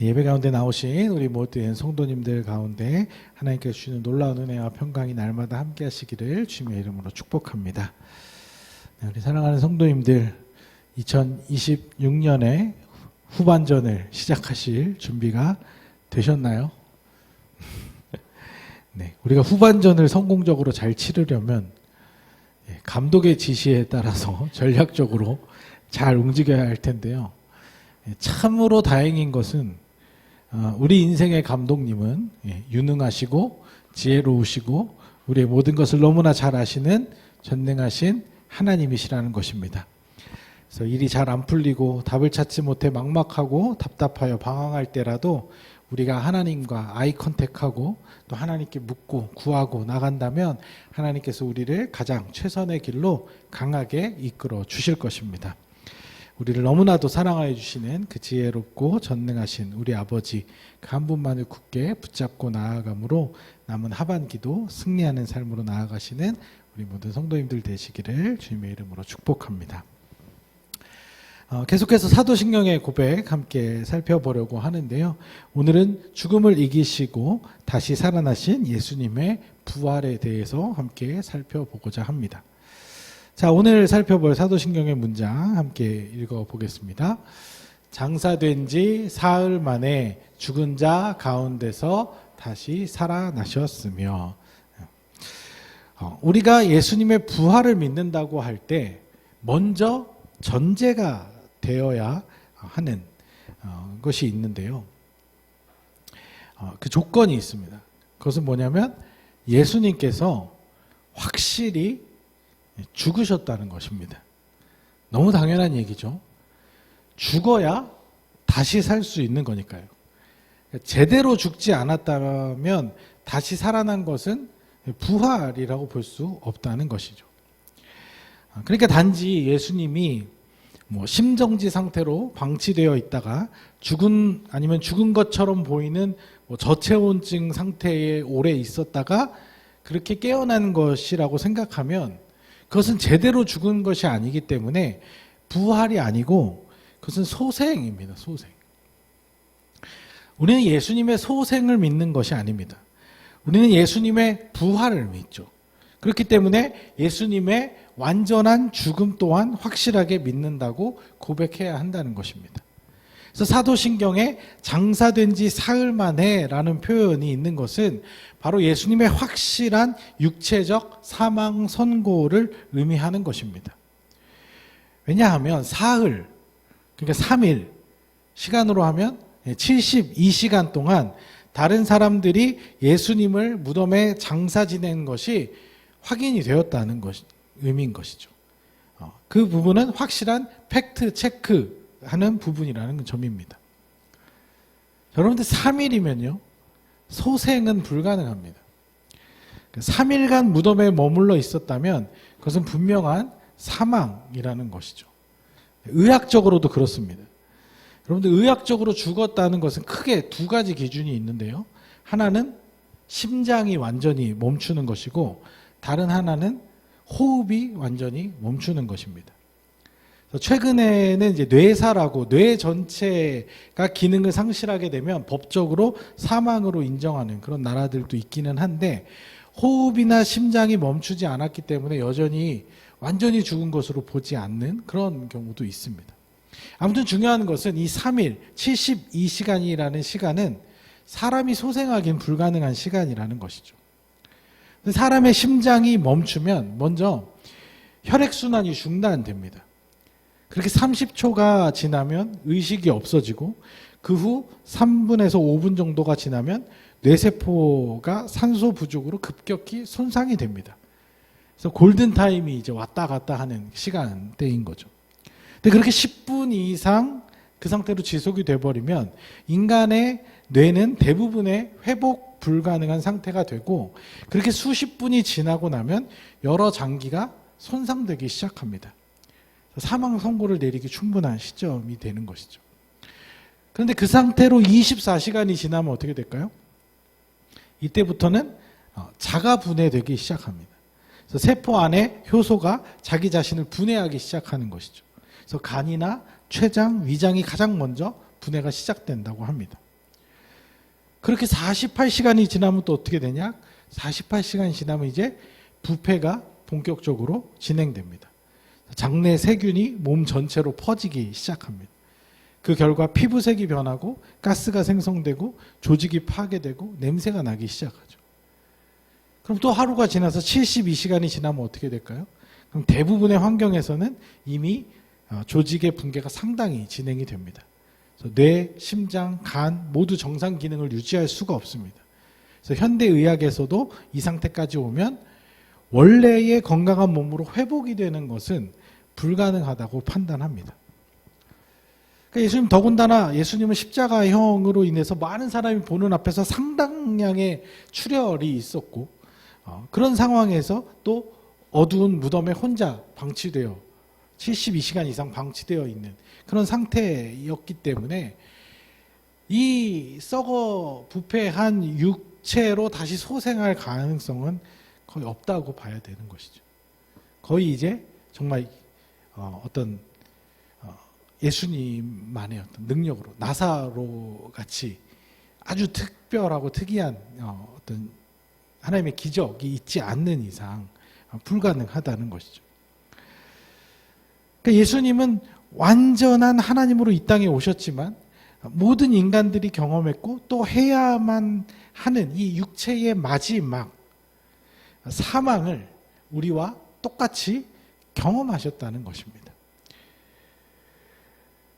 예배 가운데 나오신 우리 모든 성도님들 가운데 하나님께서 주시는 놀라운 은혜와 평강이 날마다 함께 하시기를 주님의 이름으로 축복합니다. 네, 우리 사랑하는 성도님들, 2026년에 후반전을 시작하실 준비가 되셨나요? 네, 우리가 후반전을 성공적으로 잘 치르려면 감독의 지시에 따라서 전략적으로 잘 움직여야 할 텐데요. 참으로 다행인 것은 우리 인생의 감독님은 유능하시고 지혜로우시고 우리의 모든 것을 너무나 잘 아시는 전능하신 하나님이시라는 것입니다. 그래서 일이 잘 안 풀리고 답을 찾지 못해 막막하고 답답하여 방황할 때라도 우리가 하나님과 아이 컨택하고 또 하나님께 묻고 구하고 나간다면 하나님께서 우리를 가장 최선의 길로 강하게 이끌어 주실 것입니다. 우리를 너무나도 사랑하여 주시는 그 지혜롭고 전능하신 우리 아버지 그 한 분만을 굳게 붙잡고 나아감으로 남은 하반기도 승리하는 삶으로 나아가시는 우리 모든 성도님들 되시기를 주님의 이름으로 축복합니다. 계속해서 사도신경의 고백 함께 살펴보려고 하는데요. 오늘은 죽음을 이기시고 다시 살아나신 예수님의 부활에 대해서 함께 살펴보고자 합니다. 자, 오늘 살펴볼 사도신경의 문장 함께 읽어보겠습니다. 장사된 지 사흘 만에 죽은 자 가운데서 다시 살아나셨으며. 우리가 예수님의 부활을 믿는다고 할 때 먼저 전제가 되어야 하는 것이 있는데요. 그 조건이 있습니다. 그것은 뭐냐면 예수님께서 확실히 죽으셨다는 것입니다. 너무 당연한 얘기죠. 죽어야 다시 살 수 있는 거니까요. 제대로 죽지 않았다면 다시 살아난 것은 부활이라고 볼 수 없다는 것이죠. 그러니까 단지 예수님이 심정지 상태로 방치되어 있다가 아니면 죽은 것처럼 보이는 저체온증 상태에 오래 있었다가 그렇게 깨어난 것이라고 생각하면 그것은 제대로 죽은 것이 아니기 때문에 부활이 아니고 그것은 소생입니다. 소생. 우리는 예수님의 소생을 믿는 것이 아닙니다. 우리는 예수님의 부활을 믿죠. 그렇기 때문에 예수님의 완전한 죽음 또한 확실하게 믿는다고 고백해야 한다는 것입니다. 그래서 사도신경에 장사된 지 사흘 만에 라는 표현이 있는 것은 바로 예수님의 확실한 육체적 사망 선고를 의미하는 것입니다. 왜냐하면 사흘, 그러니까 3일, 시간으로 하면 72시간 동안 다른 사람들이 예수님을 무덤에 장사 지낸 것이 확인이 되었다는 의미인 것이죠. 그 부분은 확실한 팩트 체크하는 부분이라는 점입니다. 여러분들 3일이면요 소생은 불가능합니다. 3일간 무덤에 머물러 있었다면 그것은 분명한 사망이라는 것이죠. 의학적으로도 그렇습니다. 여러분들 의학적으로 죽었다는 것은 크게 두 가지 기준이 있는데요. 하나는 심장이 완전히 멈추는 것이고 다른 하나는 호흡이 완전히 멈추는 것입니다. 최근에는 이제 뇌사라고 뇌 전체가 기능을 상실하게 되면 법적으로 사망으로 인정하는 그런 나라들도 있기는 한데 호흡이나 심장이 멈추지 않았기 때문에 여전히 완전히 죽은 것으로 보지 않는 그런 경우도 있습니다. 아무튼 중요한 것은 이 3일 72시간이라는 시간은 사람이 소생하기는 불가능한 시간이라는 것이죠. 사람의 심장이 멈추면 먼저 혈액순환이 중단됩니다. 그렇게 30초가 지나면 의식이 없어지고 그 후 3분에서 5분 정도가 지나면 뇌세포가 산소 부족으로 급격히 손상이 됩니다. 그래서 골든타임이 이제 왔다 갔다 하는 시간대인 거죠. 근데 그렇게 10분 이상 그 상태로 지속이 돼버리면 인간의 뇌는 대부분의 회복 불가능한 상태가 되고 그렇게 수십 분이 지나고 나면 여러 장기가 손상되기 시작합니다. 사망 선고를 내리기 충분한 시점이 되는 것이죠. 그런데 그 상태로 24시간이 지나면 어떻게 될까요? 이때부터는 자가 분해되기 시작합니다. 그래서 세포 안에 효소가 자기 자신을 분해하기 시작하는 것이죠. 그래서 간이나 췌장, 위장이 가장 먼저 분해가 시작된다고 합니다. 그렇게 48시간이 지나면 또 어떻게 되냐? 48시간이 지나면 이제 부패가 본격적으로 진행됩니다. 장내 세균이 몸 전체로 퍼지기 시작합니다. 그 결과 피부색이 변하고 가스가 생성되고 조직이 파괴되고 냄새가 나기 시작하죠. 그럼 또 하루가 지나서 72시간이 지나면 어떻게 될까요? 그럼 대부분의 환경에서는 이미 조직의 붕괴가 상당히 진행이 됩니다. 그래서 뇌, 심장, 간 모두 정상 기능을 유지할 수가 없습니다. 그래서 현대의학에서도 이 상태까지 오면 원래의 건강한 몸으로 회복이 되는 것은 불가능하다고 판단합니다. 그러니까 예수님, 더군다나 예수님은 십자가형으로 인해서 많은 사람이 보는 앞에서 상당량의 출혈이 있었고, 그런 상황에서 또 어두운 무덤에 혼자 방치되어 72시간 이상 방치되어 있는 그런 상태였기 때문에 이 썩어 부패한 육체로 다시 소생할 가능성은 거의 없다고 봐야 되는 것이죠. 거의 이제 정말 어떤 예수님만의 어떤 능력으로 나사로 같이 아주 특별하고 특이한 어떤 하나님의 기적이 있지 않는 이상 불가능하다는 것이죠. 그러니까 예수님은 완전한 하나님으로 이 땅에 오셨지만 모든 인간들이 경험했고 또 해야만 하는 이 육체의 마지막 사망을 우리와 똑같이 경험하셨다는 것입니다.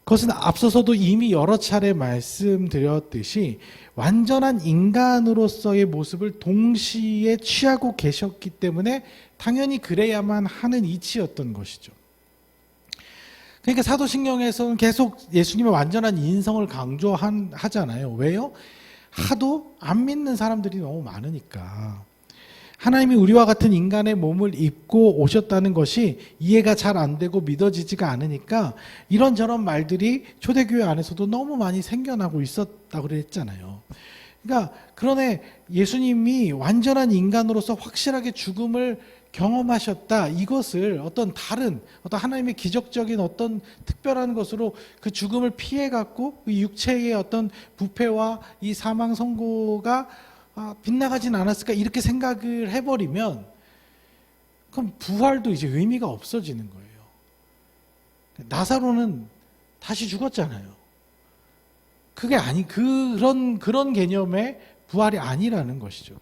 그것은 앞서서도 이미 여러 차례 말씀드렸듯이 완전한 인간으로서의 모습을 동시에 취하고 계셨기 때문에 당연히 그래야만 하는 이치였던 것이죠. 그러니까 사도신경에서는 계속 예수님의 완전한 인성을 강조하잖아요. 왜요? 하도 안 믿는 사람들이 너무 많으니까. 하나님이 우리와 같은 인간의 몸을 입고 오셨다는 것이 이해가 잘 안 되고 믿어지지가 않으니까 이런저런 말들이 초대교회 안에서도 너무 많이 생겨나고 있었다고 그랬잖아요. 그러니까 그러네 예수님이 완전한 인간으로서 확실하게 죽음을 경험하셨다. 이것을 어떤 다른 어떤 하나님의 기적적인 어떤 특별한 것으로 그 죽음을 피해 갖고 이 육체의 어떤 부패와 이 사망 선고가 빗나가진 않았을까 이렇게 생각을 해버리면 그럼 부활도 이제 의미가 없어지는 거예요. 나사로는 다시 죽었잖아요. 그게 그런 개념의 부활이 아니라는 것이죠.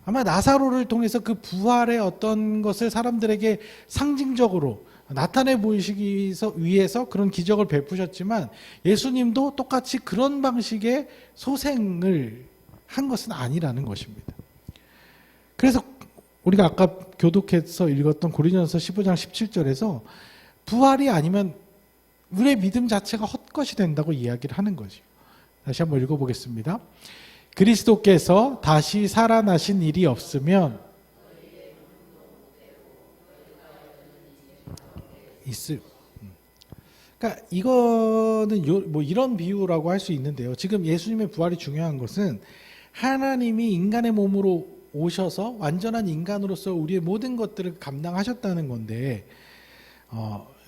아마 나사로를 통해서 그 부활의 어떤 것을 사람들에게 상징적으로 나타내 보이시기 위해서 그런 기적을 베푸셨지만 예수님도 똑같이 그런 방식의 소생을 한 것은 아니라는 것입니다. 그래서 우리가 아까 교독해서 읽었던 고린도전서 15장 17절에서 부활이 아니면 우리의 믿음 자체가 헛것이 된다고 이야기를 하는 거죠. 다시 한번 읽어보겠습니다. 그리스도께서 다시 살아나신 일이 없으면 그러니까 이거는 뭐 이런 비유라고 할 수 있는데요. 지금 예수님의 부활이 중요한 것은 하나님이 인간의 몸으로 오셔서 완전한 인간으로서 우리의 모든 것들을 감당하셨다는 건데,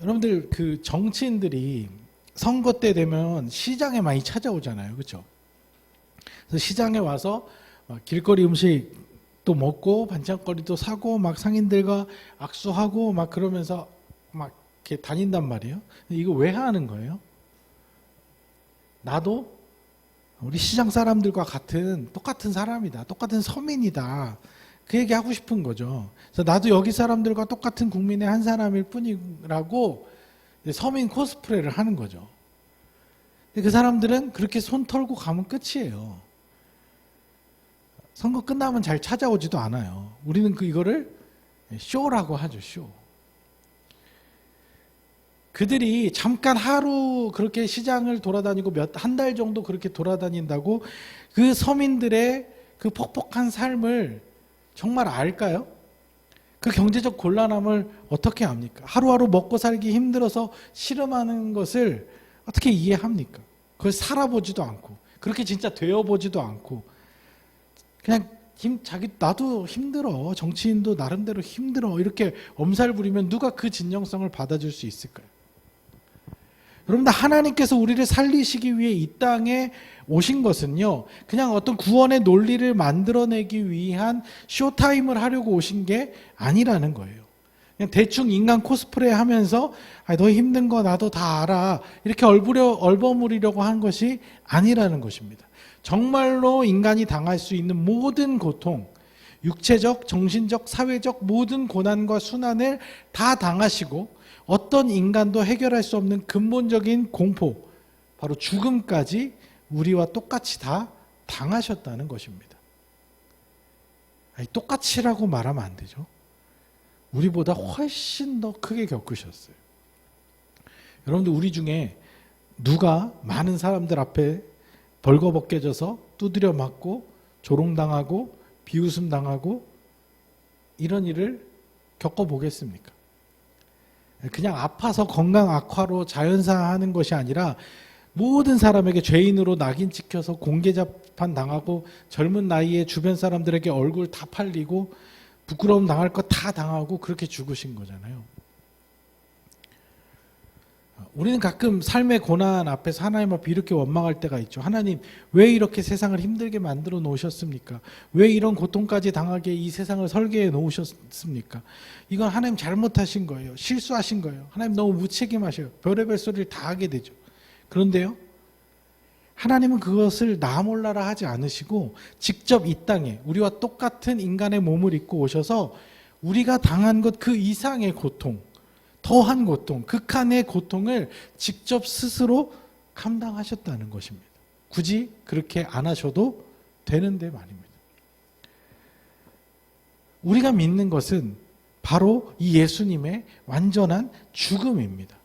여러분들 그 정치인들이 선거 때 되면 시장에 많이 찾아오잖아요, 그렇죠? 그래서 시장에 와서 길거리 음식도 먹고 반찬거리도 사고 막 상인들과 악수하고 막 그러면서 막 이렇게 다닌단 말이에요. 이거 왜 하는 거예요? 나도 우리 시장 사람들과 똑같은 사람이다. 똑같은 서민이다. 그 얘기 하고 싶은 거죠. 그래서 나도 여기 사람들과 똑같은 국민의 한 사람일 뿐이라고 서민 코스프레를 하는 거죠. 근데 그 사람들은 그렇게 손 털고 가면 끝이에요. 선거 끝나면 잘 찾아오지도 않아요. 우리는 이거를 쇼라고 하죠, 쇼. 그들이 잠깐 하루 그렇게 시장을 돌아다니고 한 달 정도 그렇게 돌아다닌다고 그 서민들의 그 퍽퍽한 삶을 정말 알까요? 그 경제적 곤란함을 어떻게 압니까? 하루하루 먹고 살기 힘들어서 씨름하는 것을 어떻게 이해합니까? 그걸 살아보지도 않고 그렇게 진짜 되어보지도 않고 그냥 나도 힘들어, 정치인도 나름대로 힘들어 이렇게 엄살 부리면 누가 그 진정성을 받아줄 수 있을까요? 여러분들, 하나님께서 우리를 살리시기 위해 이 땅에 오신 것은요, 그냥 어떤 구원의 논리를 만들어내기 위한 쇼타임을 하려고 오신 게 아니라는 거예요. 그냥 대충 인간 코스프레 하면서 너 힘든 거 나도 다 알아, 이렇게 얼버무리려고 한 것이 아니라는 것입니다. 정말로 인간이 당할 수 있는 모든 고통, 육체적, 정신적, 사회적 모든 고난과 순환을 다 당하시고 어떤 인간도 해결할 수 없는 근본적인 공포, 바로 죽음까지 우리와 똑같이 다 당하셨다는 것입니다. 아니, 똑같이라고 말하면 안 되죠. 우리보다 훨씬 더 크게 겪으셨어요. 여러분들, 우리 중에 누가 많은 사람들 앞에 벌거벗겨져서 두드려 맞고 조롱당하고 비웃음 당하고 이런 일을 겪어보겠습니까? 그냥 아파서 건강 악화로 자연사하는 것이 아니라 모든 사람에게 죄인으로 낙인 찍혀서 공개 재판 당하고 젊은 나이에 주변 사람들에게 얼굴 다 팔리고 부끄러움 당할 거 다 당하고 그렇게 죽으신 거잖아요. 우리는 가끔 삶의 고난 앞에서 하나님 앞에 이렇게 원망할 때가 있죠. 하나님, 왜 이렇게 세상을 힘들게 만들어 놓으셨습니까? 왜 이런 고통까지 당하게 이 세상을 설계해 놓으셨습니까? 이건 하나님 잘못하신 거예요. 실수하신 거예요. 하나님 너무 무책임하셔요. 별의별 소리를 다 하게 되죠. 그런데요, 하나님은 그것을 나 몰라라 하지 않으시고 직접 이 땅에 우리와 똑같은 인간의 몸을 입고 오셔서 우리가 당한 것 그 이상의 고통, 더한 고통, 극한의 고통을 직접 스스로 감당하셨다는 것입니다. 굳이 그렇게 안 하셔도 되는데 말입니다. 우리가 믿는 것은 바로 이 예수님의 완전한 죽음입니다.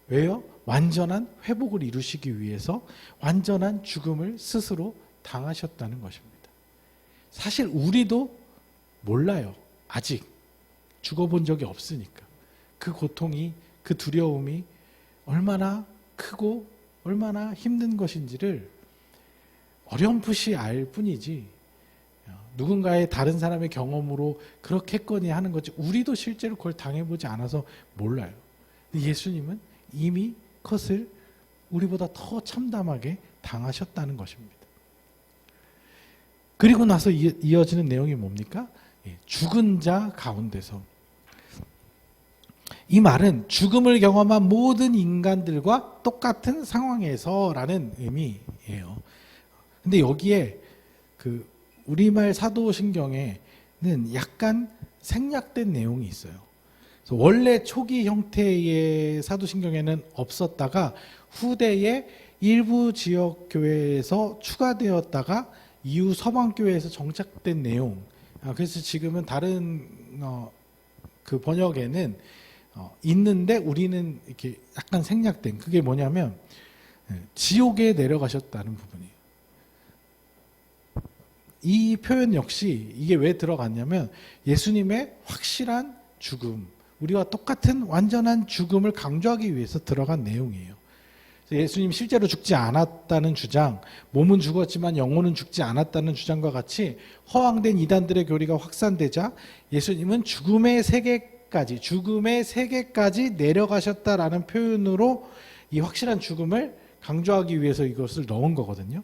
왜요? 완전한 회복을 이루시기 위해서 완전한 죽음을 스스로 당하셨다는 것입니다. 사실 우리도 몰라요. 아직 죽어본 적이 없으니까. 그 고통이, 그 두려움이 얼마나 크고 얼마나 힘든 것인지를 어렴풋이 알 뿐이지, 누군가의 다른 사람의 경험으로 그렇겠거니 하는 거지 우리도 실제로 그걸 당해보지 않아서 몰라요. 예수님은 이미 그것을 우리보다 더 참담하게 당하셨다는 것입니다. 그리고 나서 이어지는 내용이 뭡니까? 죽은 자 가운데서. 이 말은 죽음을 경험한 모든 인간들과 똑같은 상황에서라는 의미예요. 근데 여기에 그 우리말 사도신경에는 약간 생략된 내용이 있어요. 그래서 원래 초기 형태의 사도신경에는 없었다가 후대에 일부 지역 교회에서 추가되었다가 이후 서방 교회에서 정착된 내용. 그래서 지금은 다른 그 번역에는 있는데 우리는 이렇게 약간 생략된, 그게 뭐냐면 지옥에 내려가셨다는 부분이에요. 이 표현 역시 이게 왜 들어갔냐면 예수님의 확실한 죽음, 우리와 똑같은 완전한 죽음을 강조하기 위해서 들어간 내용이에요. 예수님 실제로 죽지 않았다는 주장, 몸은 죽었지만 영혼은 죽지 않았다는 주장과 같이 허황된 이단들의 교리가 확산되자 예수님은 죽음의 세계까지 내려가셨다라는 표현으로 이 확실한 죽음을 강조하기 위해서 이것을 넣은 거거든요.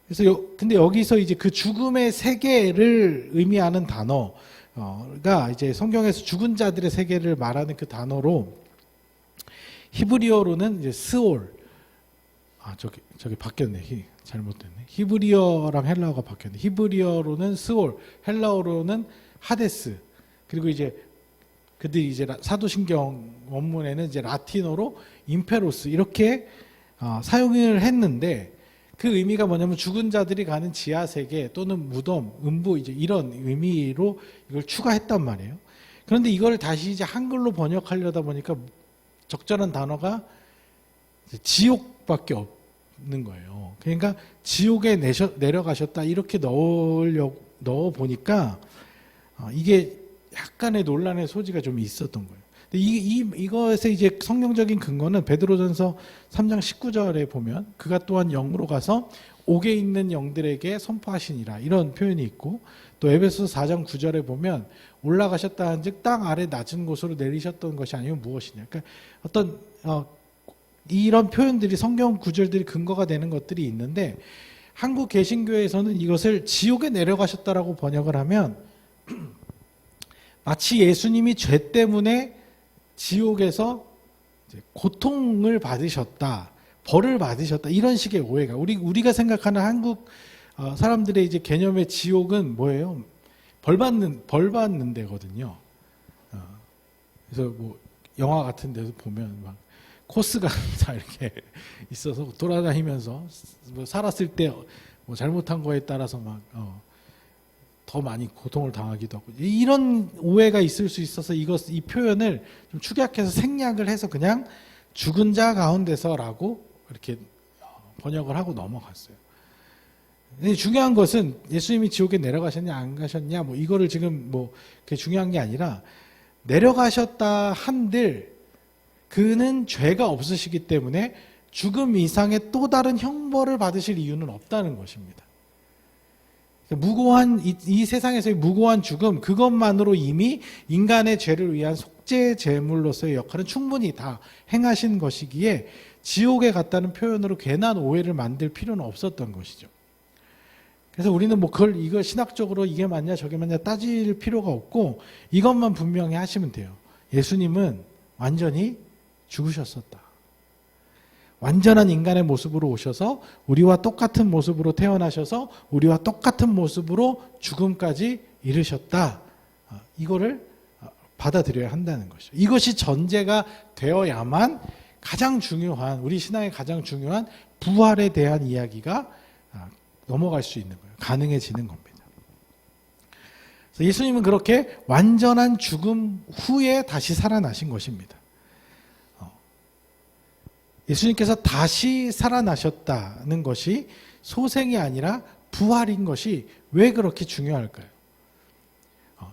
그래서 근데 여기서 이제 그 죽음의 세계를 의미하는 단어가 이제 성경에서 죽은 자들의 세계를 말하는 그 단어로 히브리어로는 이제 스올, 저기 바뀌었네. 잘못됐네. 히브리어랑 헬라어가 바뀌었네. 히브리어로는 스올, 헬라어로는 하데스. 그리고 이제 그들이 이제 사도신경 원문에는 이제 라틴어로 임페로스 이렇게 사용을 했는데, 그 의미가 뭐냐면 죽은 자들이 가는 지하 세계 또는 무덤, 음부 이제 이런 의미로 이걸 추가했단 말이에요. 그런데 이걸 다시 이제 한글로 번역하려다 보니까 적절한 단어가 지옥밖에 없는 거예요. 그러니까 지옥에 내려가셨다 이렇게 넣어 보니까 이게 약간의 논란의 소지가 좀 있었던 거예요. 근데 이것의 이제 성경적인 근거는 베드로전서 3장 19절에 보면 그가 또한 영으로 가서 옥에 있는 영들에게 선포하시니라 이런 표현이 있고, 또 에베소서 4장 9절에 보면 올라가셨다 한즉 땅 아래 낮은 곳으로 내리셨던 것이 아니면 무엇이냐. 그러니까 어떤 이런 표현들이 성경 구절들이 근거가 되는 것들이 있는데 한국 개신교에서는 이것을 지옥에 내려가셨다라고 번역을 하면 마치 예수님이 죄 때문에 지옥에서 고통을 받으셨다, 벌을 받으셨다 이런 식의 오해가 우리가 생각하는 한국 사람들의 이제 개념의 지옥은 뭐예요? 벌 받는 데거든요. 그래서 뭐 영화 같은 데서 보면 막 코스가 다 이렇게 있어서 돌아다니면서 뭐 살았을 때 뭐 잘못한 거에 따라서 막 더 많이 고통을 당하기도 하고 이런 오해가 있을 수 있어서 이 표현을 좀 축약해서 생략을 해서 그냥 죽은 자 가운데서라고 이렇게 번역을 하고 넘어갔어요. 근데 중요한 것은 예수님이 지옥에 내려가셨냐 안 가셨냐 뭐 이거를 지금 뭐 그게 중요한 게 아니라 내려가셨다 한들 그는 죄가 없으시기 때문에 죽음 이상의 또 다른 형벌을 받으실 이유는 없다는 것입니다. 무고한 이 세상에서의 무고한 죽음 그것만으로 이미 인간의 죄를 위한 속죄 제물로서의 역할은 충분히 다 행하신 것이기에 지옥에 갔다는 표현으로 괜한 오해를 만들 필요는 없었던 것이죠. 그래서 우리는 뭐 이걸 신학적으로 이게 맞냐 저게 맞냐 따질 필요가 없고 이것만 분명히 하시면 돼요. 예수님은 완전히 죽으셨었다. 완전한 인간의 모습으로 오셔서 우리와 똑같은 모습으로 태어나셔서 우리와 똑같은 모습으로 죽음까지 이르셨다. 이거를 받아들여야 한다는 것이죠. 이것이 전제가 되어야만 가장 중요한 우리 신앙의 가장 중요한 부활에 대한 이야기가 넘어갈 수 있는 거예요. 가능해지는 겁니다. 그래서 예수님은 그렇게 완전한 죽음 후에 다시 살아나신 것입니다. 예수님께서 다시 살아나셨다는 것이 소생이 아니라 부활인 것이 왜 그렇게 중요할까요?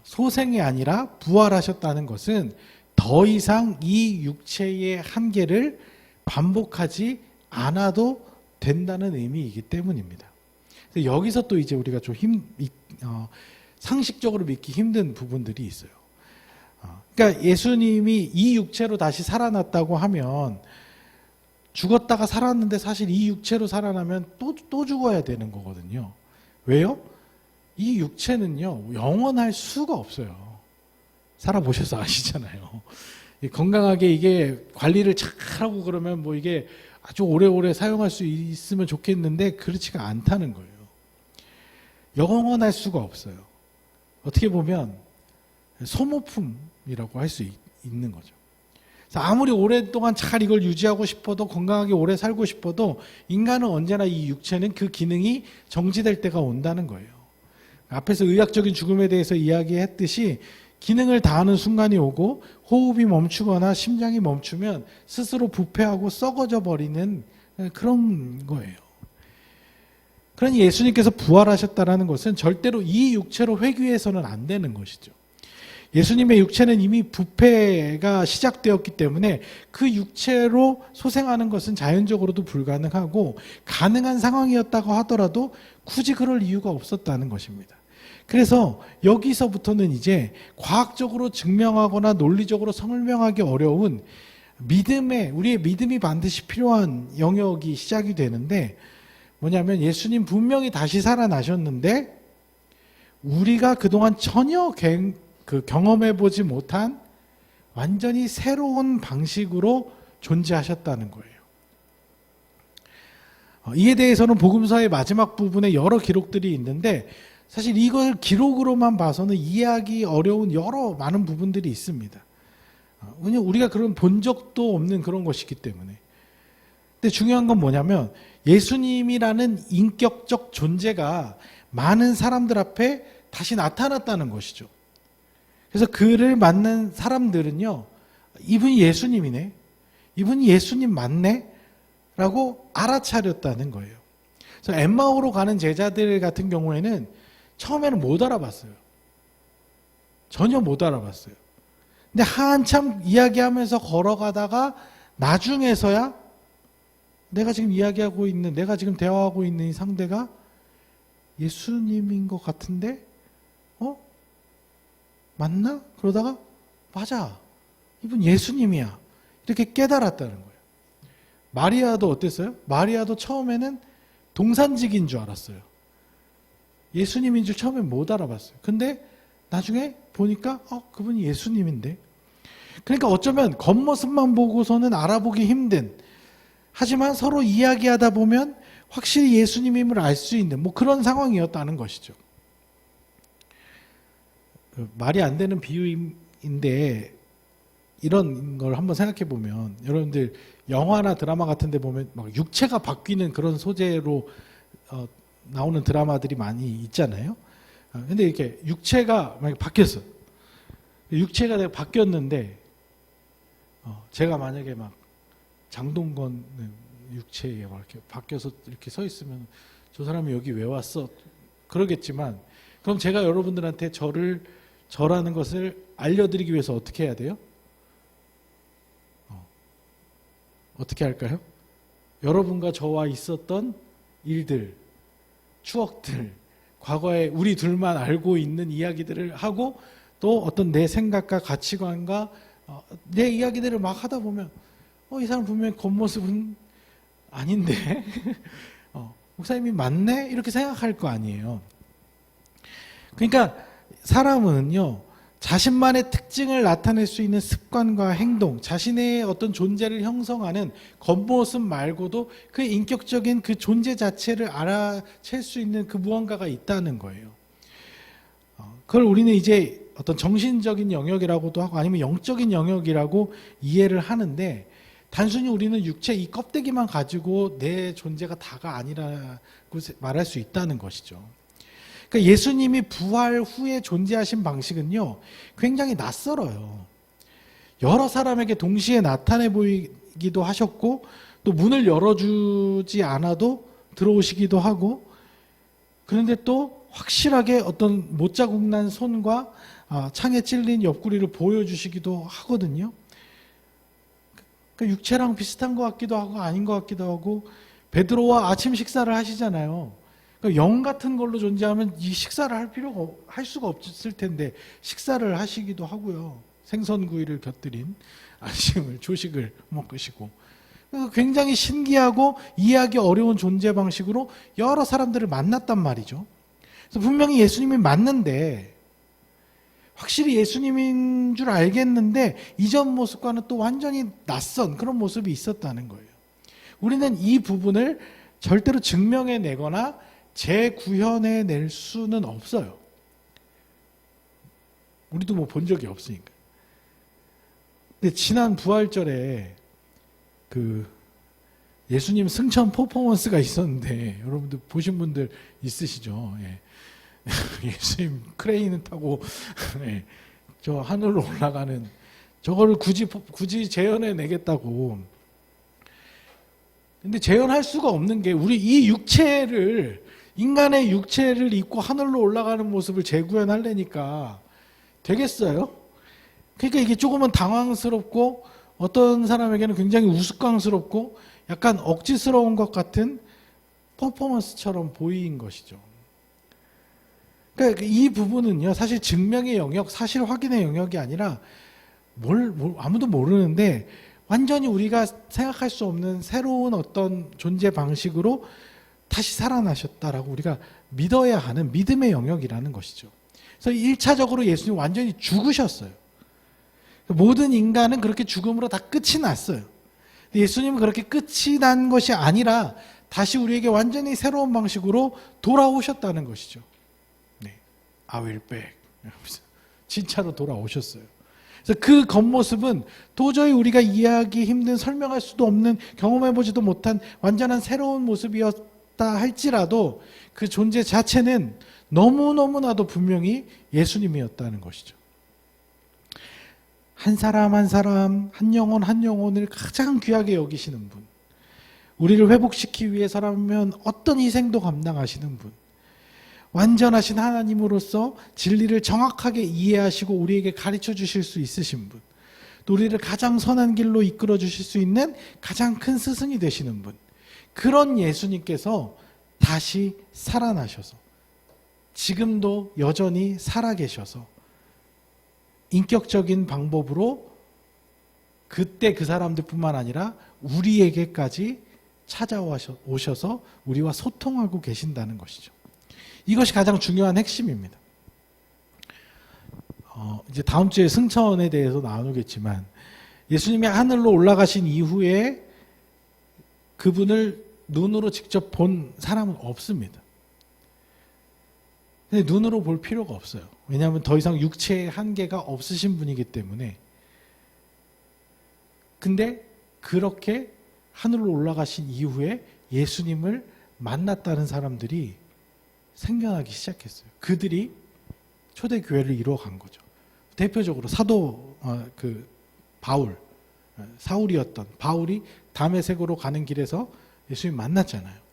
소생이 아니라 부활하셨다는 것은 더 이상 이 육체의 한계를 반복하지 않아도 된다는 의미이기 때문입니다. 여기서 또 이제 우리가 좀 상식적으로 믿기 힘든 부분들이 있어요. 그러니까 예수님이 이 육체로 다시 살아났다고 하면 죽었다가 살았는데 사실 이 육체로 살아나면 또 죽어야 되는 거거든요. 왜요? 이 육체는요, 영원할 수가 없어요. 살아보셔서 아시잖아요. 건강하게 이게 관리를 잘 하고 그러면 뭐 이게 아주 오래오래 사용할 수 있으면 좋겠는데 그렇지가 않다는 거예요. 영원할 수가 없어요. 어떻게 보면 소모품이라고 할 수 있는 거죠. 아무리 오랫동안 잘 이걸 유지하고 싶어도 건강하게 오래 살고 싶어도 인간은 언제나 이 육체는 그 기능이 정지될 때가 온다는 거예요. 앞에서 의학적인 죽음에 대해서 이야기했듯이 기능을 다하는 순간이 오고 호흡이 멈추거나 심장이 멈추면 스스로 부패하고 썩어져 버리는 그런 거예요. 그러니 예수님께서 부활하셨다는 것은 절대로 이 육체로 회귀해서는 안 되는 것이죠. 예수님의 육체는 이미 부패가 시작되었기 때문에 그 육체로 소생하는 것은 자연적으로도 불가능하고 가능한 상황이었다고 하더라도 굳이 그럴 이유가 없었다는 것입니다. 그래서 여기서부터는 이제 과학적으로 증명하거나 논리적으로 설명하기 어려운 우리의 믿음이 반드시 필요한 영역이 시작이 되는데 뭐냐면 예수님 분명히 다시 살아나셨는데 우리가 그동안 전혀 경험해보지 못한 완전히 새로운 방식으로 존재하셨다는 거예요. 이에 대해서는 복음서의 마지막 부분에 여러 기록들이 있는데 사실 이걸 기록으로만 봐서는 이해하기 어려운 많은 부분들이 있습니다. 왜냐하면 우리가 그런 본 적도 없는 그런 것이기 때문에. 근데 중요한 건 뭐냐면 예수님이라는 인격적 존재가 많은 사람들 앞에 다시 나타났다는 것이죠. 그래서 그를 만난 사람들은요, 이분이 예수님이네, 이분이 예수님 맞네 라고 알아차렸다는 거예요. 그래서 엠마오로 가는 제자들 같은 경우에는 처음에는 못 알아봤어요. 전혀 못 알아봤어요. 근데 한참 이야기하면서 걸어가다가 나중에서야 내가 지금 이야기하고 있는, 내가 지금 대화하고 있는 이 상대가 예수님인 것 같은데 맞나? 그러다가 맞아, 이분 예수님이야, 이렇게 깨달았다는 거예요. 마리아도 어땠어요? 마리아도 처음에는 동산직인 줄 알았어요. 예수님인 줄 처음에 못 알아봤어요. 근데 나중에 보니까 그분이 예수님인데. 그러니까 어쩌면 겉모습만 보고서는 알아보기 힘든, 하지만 서로 이야기하다 보면 확실히 예수님임을 알 수 있는 그런 상황이었다는 것이죠. 말이 안 되는 비유인데 이런 걸 한번 생각해 보면, 여러분들 영화나 드라마 같은 데 보면 막 육체가 바뀌는 그런 소재로 나오는 드라마들이 많이 있잖아요. 근데 이렇게 육체가 만약에 바뀌었어. 육체가 내가 바뀌었는데 제가 만약에 막 장동건 육체에 막 이렇게 바뀌어서 이렇게 서 있으면 저 사람이 여기 왜 왔어? 그러겠지만, 그럼 제가 여러분들한테 저라는 것을 알려드리기 위해서 어떻게 해야 돼요? 어떻게 할까요? 여러분과 저와 있었던 일들, 추억들, 과거에 우리 둘만 알고 있는 이야기들을 하고, 또 어떤 내 생각과 가치관과 내 이야기들을 막 하다 보면 이 사람 분명히 겉모습은 아닌데 목사님이 맞네? 이렇게 생각할 거 아니에요. 그러니까 사람은요, 자신만의 특징을 나타낼 수 있는 습관과 행동, 자신의 어떤 존재를 형성하는 겉모습 말고도 그 인격적인 그 존재 자체를 알아챌 수 있는 그 무언가가 있다는 거예요. 그걸 우리는 이제 어떤 정신적인 영역이라고도 하고 아니면 영적인 영역이라고 이해를 하는데, 단순히 우리는 육체 이 껍데기만 가지고 내 존재가 다가 아니라고 말할 수 있다는 것이죠. 그러니까 예수님이 부활 후에 존재하신 방식은요, 굉장히 낯설어요. 여러 사람에게 동시에 나타내 보이기도 하셨고, 또 문을 열어주지 않아도 들어오시기도 하고, 그런데 또 확실하게 어떤 못자국 난 손과 창에 찔린 옆구리를 보여주시기도 하거든요. 그러니까 육체랑 비슷한 것 같기도 하고 아닌 것 같기도 하고, 베드로와 아침 식사를 하시잖아요. 그러니까 영 같은 걸로 존재하면 이 식사를 할 수가 없을 텐데 식사를 하시기도 하고요. 생선구이를 곁들인 아침을, 조식을 먹으시고, 굉장히 신기하고 이해하기 어려운 존재 방식으로 여러 사람들을 만났단 말이죠. 그래서 분명히 예수님이 맞는데, 확실히 예수님인 줄 알겠는데 이전 모습과는 또 완전히 낯선 그런 모습이 있었다는 거예요. 우리는 이 부분을 절대로 증명해내거나 재구현해낼 수는 없어요. 우리도 본 적이 없으니까. 근데 지난 부활절에 그 예수님 승천 퍼포먼스가 있었는데, 여러분들 보신 분들 있으시죠? 예. 예수님 크레인을 타고 저 하늘로 올라가는 저거를 굳이 재현해 내겠다고. 근데 재현할 수가 없는 게, 우리 이 인간의 육체를 입고 하늘로 올라가는 모습을 재구현하려니까 되겠어요? 그러니까 이게 조금은 당황스럽고 어떤 사람에게는 굉장히 우스꽝스럽고 약간 억지스러운 것 같은 퍼포먼스처럼 보인 것이죠. 그러니까 이 부분은요, 사실 증명의 영역, 사실 확인의 영역이 아니라 아무도 모르는데 완전히 우리가 생각할 수 없는 새로운 어떤 존재 방식으로 다시 살아나셨다라고 우리가 믿어야 하는 믿음의 영역이라는 것이죠. 그래서 1차적으로 예수님 완전히 죽으셨어요. 모든 인간은 그렇게 죽음으로 다 끝이 났어요. 예수님은 그렇게 끝이 난 것이 아니라 다시 우리에게 완전히 새로운 방식으로 돌아오셨다는 것이죠. I will back. 진짜로 돌아오셨어요. 그래서 그 겉모습은 도저히 우리가 이해하기 힘든, 설명할 수도 없는, 경험해보지도 못한 완전한 새로운 모습이었다 할지라도 그 존재 자체는 너무너무나도 분명히 예수님이었다는 것이죠. 한 사람 한 사람, 한 영혼 한 영혼을 가장 귀하게 여기시는 분, 우리를 회복시키기 위해서라면 어떤 희생도 감당하시는 분, 완전하신 하나님으로서 진리를 정확하게 이해하시고 우리에게 가르쳐 주실 수 있으신 분, 또 우리를 가장 선한 길로 이끌어 주실 수 있는 가장 큰 스승이 되시는 분, 그런 예수님께서 다시 살아나셔서 지금도 여전히 살아계셔서 인격적인 방법으로 그때 그 사람들뿐만 아니라 우리에게까지 찾아오셔서 우리와 소통하고 계신다는 것이죠. 이것이 가장 중요한 핵심입니다. 이제 다음 주에 승천에 대해서 나누겠지만 예수님이 하늘로 올라가신 이후에 그분을 눈으로 직접 본 사람은 없습니다. 근데 눈으로 볼 필요가 없어요. 왜냐하면 더 이상 육체의 한계가 없으신 분이기 때문에. 근데 그렇게 하늘로 올라가신 이후에 예수님을 만났다는 사람들이 생겨나기 시작했어요. 그들이 초대교회를 이루어간 거죠. 대표적으로 사도 바울, 사울이었던 바울이 다메섹으로 가는 길에서 예수님 만났잖아요.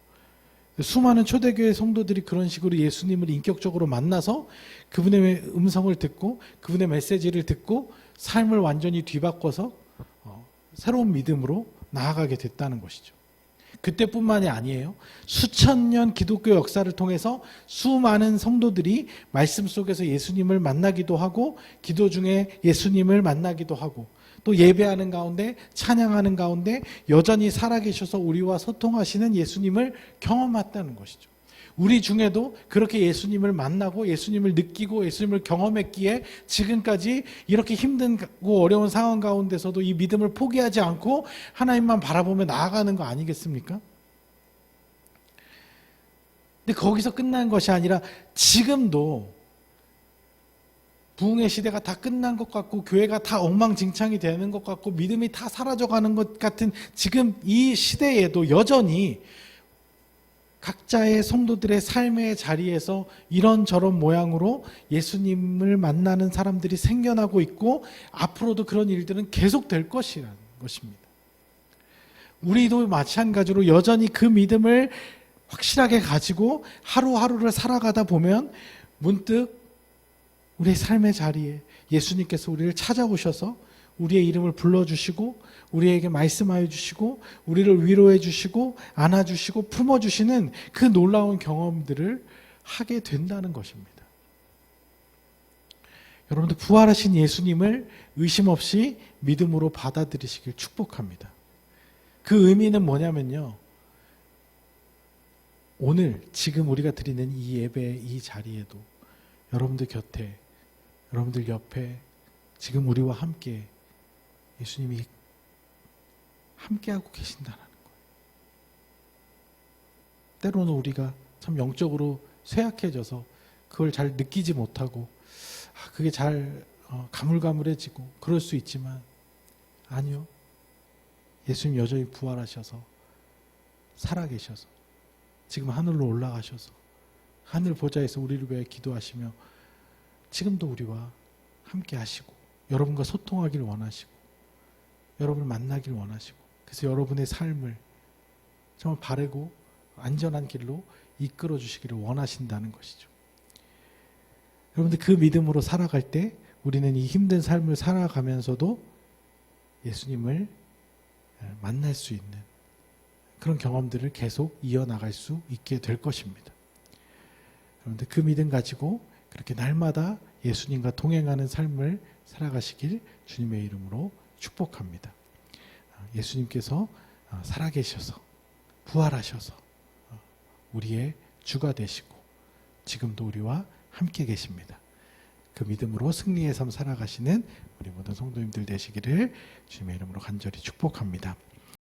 수많은 초대교회 성도들이 그런 식으로 예수님을 인격적으로 만나서 그분의 음성을 듣고 그분의 메시지를 듣고 삶을 완전히 뒤바꿔서 새로운 믿음으로 나아가게 됐다는 것이죠. 그때뿐만이 아니에요. 수천 년 기독교 역사를 통해서 수많은 성도들이 말씀 속에서 예수님을 만나기도 하고 기도 중에 예수님을 만나기도 하고 또 예배하는 가운데 찬양하는 가운데 여전히 살아계셔서 우리와 소통하시는 예수님을 경험했다는 것이죠. 우리 중에도 그렇게 예수님을 만나고 예수님을 느끼고 예수님을 경험했기에 지금까지 이렇게 힘든고 어려운 상황 가운데서도 이 믿음을 포기하지 않고 하나님만 바라보며 나아가는 거 아니겠습니까? 근데 거기서 끝난 것이 아니라 지금도 부흥의 시대가 다 끝난 것 같고 교회가 다 엉망진창이 되는 것 같고 믿음이 다 사라져가는 것 같은 지금 이 시대에도 여전히 각자의 성도들의 삶의 자리에서 이런저런 모양으로 예수님을 만나는 사람들이 생겨나고 있고 앞으로도 그런 일들은 계속될 것이라는 것입니다. 우리도 마찬가지로 여전히 그 믿음을 확실하게 가지고 하루하루를 살아가다 보면 문득 우리의 삶의 자리에 예수님께서 우리를 찾아오셔서 우리의 이름을 불러주시고 우리에게 말씀하여 주시고 우리를 위로해 주시고 안아주시고 품어주시는 그 놀라운 경험들을 하게 된다는 것입니다. 여러분들 부활하신 예수님을 의심 없이 믿음으로 받아들이시길 축복합니다. 그 의미는 뭐냐면요. 오늘 지금 우리가 드리는 이 예배 이 자리에도 여러분들 곁에 여러분들 옆에 지금 우리와 함께 예수님이 함께하고 계신다는 거예요. 때로는 우리가 참 영적으로 쇠약해져서 그걸 잘 느끼지 못하고 그게 잘 가물가물해지고 그럴 수 있지만 아니요. 예수님 여전히 부활하셔서 살아계셔서 지금 하늘로 올라가셔서 하늘 보좌에서 우리를 위해 기도하시며 지금도 우리와 함께 하시고 여러분과 소통하길 원하시고 여러분을 만나길 원하시고 그래서 여러분의 삶을 정말 바르고 안전한 길로 이끌어 주시기를 원하신다는 것이죠. 여러분들 그 믿음으로 살아갈 때 우리는 이 힘든 삶을 살아가면서도 예수님을 만날 수 있는 그런 경험들을 계속 이어나갈 수 있게 될 것입니다. 여러분들 그 믿음 가지고 그렇게 날마다 예수님과 동행하는 삶을 살아가시길 주님의 이름으로 축복합니다. 예수님께서 살아계셔서 부활하셔서 우리의 주가 되시고 지금도 우리와 함께 계십니다. 그 믿음으로 승리의 삶 살아가시는 우리 모든 성도님들 되시기를 주님의 이름으로 간절히 축복합니다.